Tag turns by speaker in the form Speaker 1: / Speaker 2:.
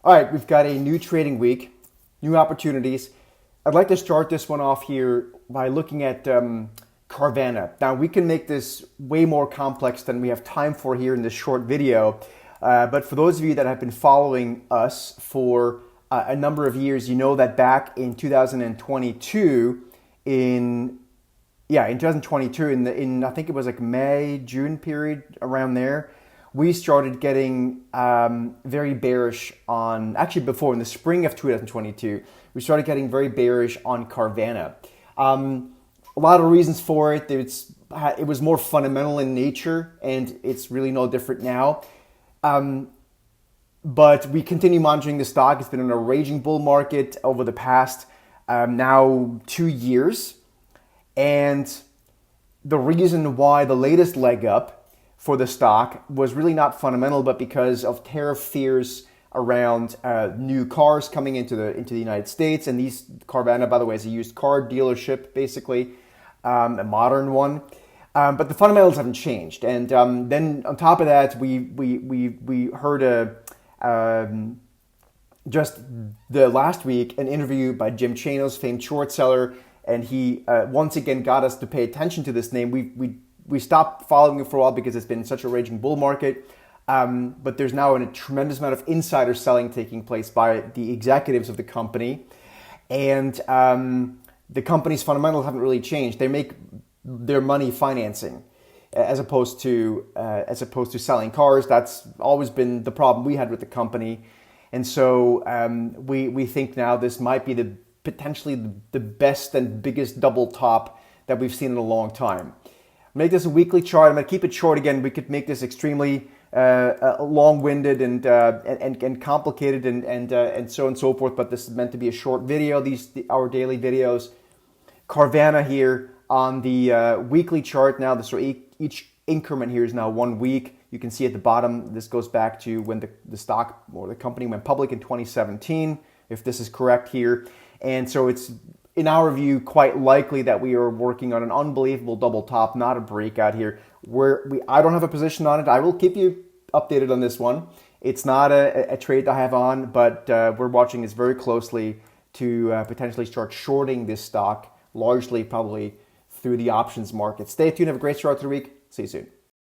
Speaker 1: All right, we've got a new trading week, new opportunities. I'd like to start this one off here by looking at Carvana. Now, we can make this way more complex than we have time for here in this short video. But for those of you that have been following us for a number of years, you know that back in 2022, in 2022, in I think it was like May, June period around there, we started getting very bearish on, actually before, in the spring of 2022, we started getting very bearish on Carvana. A lot of reasons for it. It was more fundamental in nature, and it's really no different now. But we continue monitoring the stock. It's been in a raging bull market over the past now 2 years. And the reason why the latest leg up for the stock was really not fundamental, but because of tariff fears around new cars coming into the United States. And these Carvana, by the way, is a used car dealership, basically, a modern one. But the fundamentals haven't changed. And then on top of that, we heard just the last week an interview by Jim Chanos, famed short seller, and he once again got us to pay attention to this name. We stopped following it for a while because it's been such a raging bull market. But there's now a tremendous amount of insider selling taking place by the executives of the company. And the company's fundamentals haven't really changed. They make their money financing as opposed to selling cars. That's always been the problem we had with the company. And so we think now this might be potentially the best and biggest double top that we've seen in a long time. Make this a weekly chart. I'm going to keep it short again. We could make this extremely long-winded and complicated and so on and so forth. But this is meant to be a short video. Our daily videos. Carvana here on the weekly chart now. Each increment here is now 1 week. You can see at the bottom. This goes back to when the stock or the company went public in 2017. If this is correct here, and so it's, in our view, quite likely that we are working on an unbelievable double top, not a breakout here. I don't have a position on it. I will keep you updated on this one. It's not a trade I have on, but we're watching this very closely to potentially start shorting this stock, largely probably through the options market. Stay tuned. Have a great start to the week. See you soon.